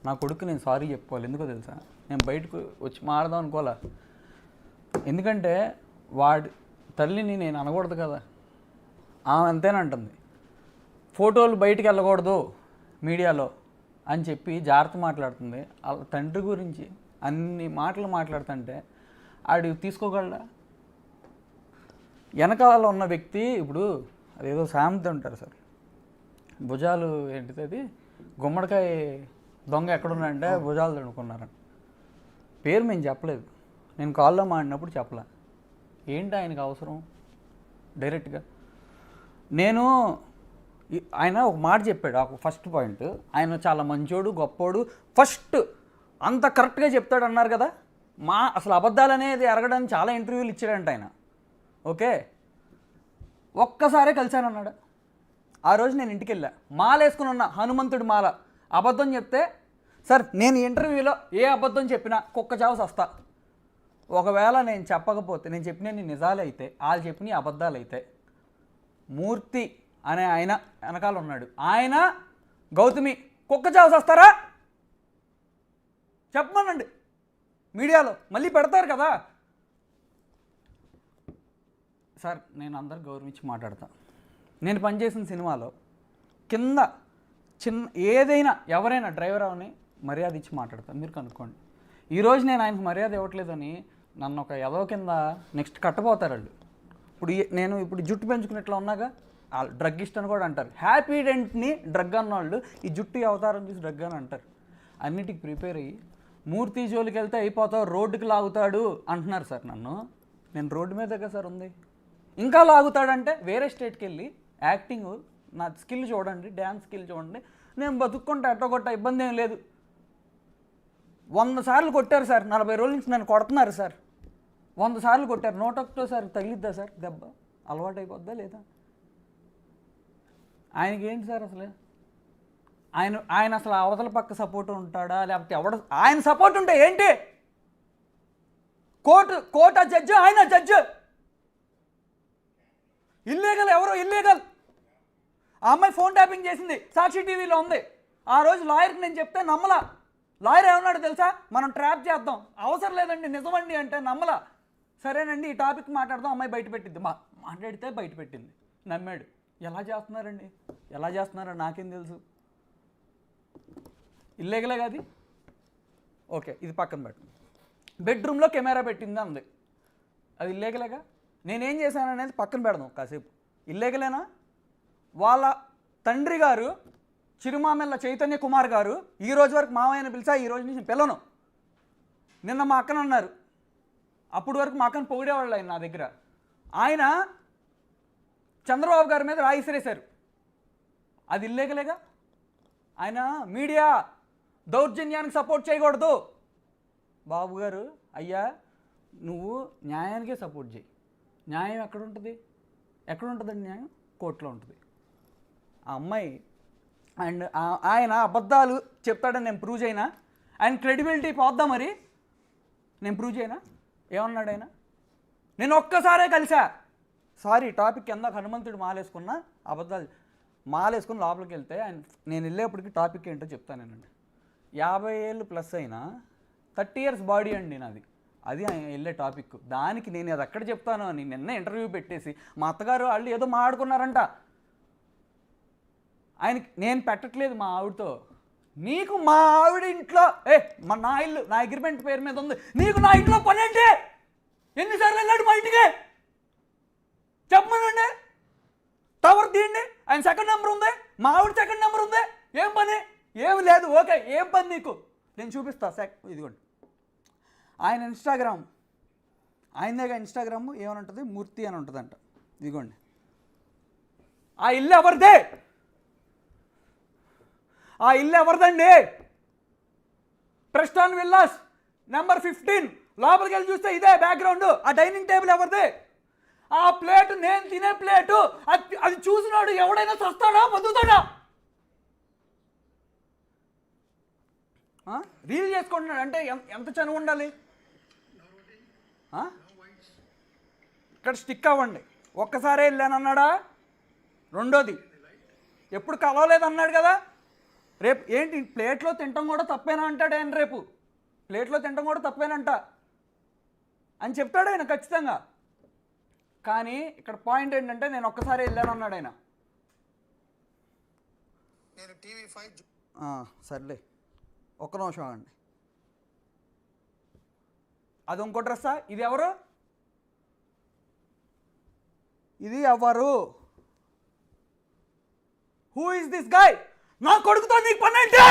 నా కొడుకు నేను సారీ చెప్పుకోవాలి. ఎందుకో తెలుసా, నేను బయటకు వచ్చి మాడదాం అనుకోవాలా. ఎందుకంటే వాడి తల్లిని నేను అనకూడదు కదా, ఆమె అంతేనంటుంది. ఫోటోలు బయటికి వెళ్ళకూడదు మీడియాలో అని చెప్పి జాగ్రత్త మాట్లాడుతుంది. వాళ్ళ తండ్రి గురించి అన్ని మాటలు మాట్లాడుతుంటే ఆడు తీసుకోగలడా? వెనకాల ఉన్న వ్యక్తి ఇప్పుడు అదేదో సామెత ఉంటారు సార్, భుజాలు ఏంటిది అది, గుమ్మడికాయ దొంగ ఎక్కడున్నాడంటే భుజాలు తడుకున్నారని. పేరు మేము చెప్పలేదు, నేను కాల్లో మాడినప్పుడు చెప్పలే. ఏంటి ఆయనకు అవసరం డైరెక్ట్గా? నేను ఆయన ఒక మాట చెప్పాడు, ఒక ఫస్ట్ పాయింట్, ఆయన చాలా మంచోడు గొప్పోడు ఫస్ట్ అంత కరెక్ట్గా చెప్తాడు అన్నారు కదా. అసలు అబద్ధాలు అనేది ఎరగడానికి చాలా ఇంటర్వ్యూలు ఇచ్చాడంట ఆయన. ఓకే, ఒక్కసారే కలిశానన్నాడు. ఆ రోజు నేను ఇంటికి వెళ్ళా, మాల వేసుకుని ఉన్నా, హనుమంతుడి మాల. అబద్ధం చెప్తే సార్ నేను ఇంటర్వ్యూలో ఏ అబద్ధం చెప్పినా కుక్క చావు వస్తా. ఒకవేళ నేను చెప్పకపోతే, నేను చెప్పినవి నిజాలు అయితే, వాళ్ళు చెప్పినవి అబద్ధాలు అయితే, మూర్తి అనే ఆయన వెనకాల ఉన్నాడు, ఆయన గౌతమి కుక్క చావు వస్తారా చెప్పమనండి. మీడియాలో మళ్ళీ పెడతారు కదా సార్. నేను అందరు గౌరవించి మాట్లాడతాను. నేను పనిచేసిన సినిమాలో కింద చిన్న ఏదైనా ఎవరైనా డ్రైవర్ అవని మర్యాద ఇచ్చి మాట్లాడతాను, మీరు కనుక్కోండి. ఈరోజు నేను ఆయనకు మర్యాద ఇవ్వట్లేదని నన్ను ఒక ఎదవ కింద నెక్స్ట్ కట్టబోతారు వాళ్ళు. ఇప్పుడు జుట్టు పెంచుకున్నట్లు ఉన్నాగా, వాళ్ళు డ్రగ్ ఇష్టని కూడా అంటారు. హ్యాపీ డెంట్ని డ్రగ్ అన్నవాళ్ళు ఈ జుట్టు అవతారం చూసి డ్రగ్ అని అంటారు. అన్నిటికి ప్రిపేర్ అయ్యి మూర్తి జోలికి వెళ్తే అయిపోతావు, రోడ్డుకి లాగుతాడు అంటున్నారు సార్ నన్ను. నేను రోడ్డు మీద దగ్గర సార్ ఉంది, ఇంకా లాగుతాడంటే వేరే స్టేట్కి వెళ్ళి యాక్టింగ్ నా స్కిల్ చూడండి, డ్యాన్స్ స్కిల్ చూడండి, నేను బతుక్కుంటా ఎట్టగొట్ట, ఇబ్బంది ఏం లేదు. 100 సార్లు కొట్టారు సార్, 40 రోజుల నుంచి నన్ను కొడుతున్నారు సార్. 100 సార్లు కొట్టారు, 101 సార్ తగిలిద్దా సార్ దెబ్బ? అలవాటు అయిపోద్దా లేదా? ఆయనకి ఏంటి సార్ అసలు? ఆయన అసలు అవతల పక్క సపోర్ట్ ఉంటాడా, లేకపోతే ఎవడ? ఆయన సపోర్ట్ ఉంటే ఏంటి? కోర్టు జడ్జి, ఆయన జడ్జి. ఇల్లీగల్ ఎవరో ఇల్లీగల్. ఆ అమ్మాయి ఫోన్ ట్యాపింగ్ చేసింది, సాక్షి టీవీలో ఉంది. ఆ రోజు లాయర్కి నేను చెప్తే నమ్మలా. లాయర్ ఏమన్నాడు తెలుసా, మనం ట్రాప్ చేద్దాం, అవసరం లేదండి నిజమండి అంటే నమ్మలా. సరేనండి ఈ టాపిక్ మాట్లాడదాం, అమ్మాయి బయట పెట్టింది. మాట్లాడితే బయట పెట్టింది, నమ్మాడు. ఎలా చేస్తున్నారండి, ఎలా చేస్తున్నారో నాకేం తెలుసు. ఇల్లీగలే కాదు. ఓకే, ఇది పక్కన పెట్టు. బెడ్రూమ్లో కెమెరా పెట్టిందా ఉంది, అది ఇల్లీగలేగా. నేనేం చేశాను అనేది పక్కన పెడదాం కాసేపు. ఇల్లీగలేనా? వాళ్ళ తండ్రి గారు చిరుమామెల్ల చైతన్య కుమార్ గారు ఈ రోజు వరకు మామయ్యని పిలిచా, ఈ రోజు నుంచి పిల్లను. నిన్న మా అక్కన అన్నారు, అప్పుడు వరకు మా అక్కను పొగిడేవాళ్ళు ఆయన నా దగ్గర. ఆయన చంద్రబాబు గారి మీద రాయి విసిరేశారు, అది ఇల్లీగలేగా. ఆయన మీడియా దౌర్జన్యానికి సపోర్ట్ చేయకూడదు. బాబు గారు, అయ్యా నువ్వు న్యాయానికే సపోర్ట్ చేయి. న్యాయం ఎక్కడుంటుంది? ఎక్కడుంటుందండి న్యాయం? కోర్టులో ఉంటుంది. ఆ అమ్మాయి అండ్ ఆయన అబద్ధాలు చెప్తాడని నేను ప్రూవ్ చేయనా? ఆయన క్రెడిబిలిటీ పోద్దా మరి? నేను ప్రూవ్ చేయనా? ఏమన్నాడు ఆయన? నేను ఒక్కసారే కలిసా. సారీ, టాపిక్ కింద హనుమంతుడు మాలేసుకున్న అబద్ధాలు మాలేసుకుని లోపలికి వెళ్తే ఆయన, నేను వెళ్ళేప్పటికి టాపిక్ ఏంటో చెప్తానేనండి. 50 ఏళ్ళు ప్లస్ అయినా 30 years బాడీ అండి నాది, అది ఆయన వెళ్ళే టాపిక్. దానికి నేను అది ఎక్కడ చెప్తాను అని నిన్న ఇంటర్వ్యూ పెట్టేసి మా అత్తగారు వాళ్ళు ఏదో మాట్లాడుకున్నారంట. ఆయనకి నేను పెట్టట్లేదు మా ఆవిడతో. నీకు మా ఆవిడ ఇంట్లో నా ఇల్లు నా అగ్రిమెంట్ పేరు మీద ఉంది, నీకు నా ఇంట్లో పని అంటే ఎన్నిసార్లు వెళ్ళాడు మా ఇంటికి చెప్పమనండి. టవర్ తీయండి, ఆయన సెకండ్ నెంబర్ ఉంది, మా ఆవిడ సెకండ్ నెంబర్ ఉంది. ఏం పని? ఏమి లేదు. ఓకే, ఏం పని నీకు? నేను చూపిస్తా. ఇదిగోండి ఆయన ఇన్స్టాగ్రామ్, ఆయనదేగా ఇన్స్టాగ్రామ్. ఏమని ఉంటుంది? మూర్తి అని ఉంటుందంట. ఇదిగోండి, ఆ ఇల్లు ఎవరిదే? ఆ ఇల్లు ఎవరిదండి? ప్రెస్టాన్ విల్లాస్ నెంబర్ 15. లోపలికి వెళ్ళి చూస్తే ఇదే బ్యాక్గ్రౌండ్. ఆ డైనింగ్ టేబుల్ ఎవరిది? ఆ ప్లేటు నేను తినే ప్లేటు. అది చూసినాడు ఎవడైనా చస్తాడా బతుకుతాడా? రీల్ చేసుకుంటున్నాడు అంటే ఎంత చనువు ఉండాలి? ఇక్కడ స్టిక్ అవ్వండి. ఒక్కసారే వెళ్ళానన్నాడా? రెండోది ఎప్పుడు కలవలేదన్నాడు కదా. రేపు ఏంటి ప్లేట్లో తినటం కూడా తప్పేనా అంటాడు ఆయన, రేపు ప్లేట్లో తినటం కూడా తప్పేనంట అని చెప్తాడు ఆయన ఖచ్చితంగా. కానీ ఇక్కడ పాయింట్ ఏంటంటే నేను ఒక్కసారి వెళ్ళాను అన్నాడు ఆయన. నేను TV5 సర్లే ఒక్క నిమిషం అండి. అది ఇంకో డ్రెస్సా? ఇది ఎవరు? ఇది ఎవరు? Who is this guy? నా కొడుకుతో నీకు పని ఏంటి?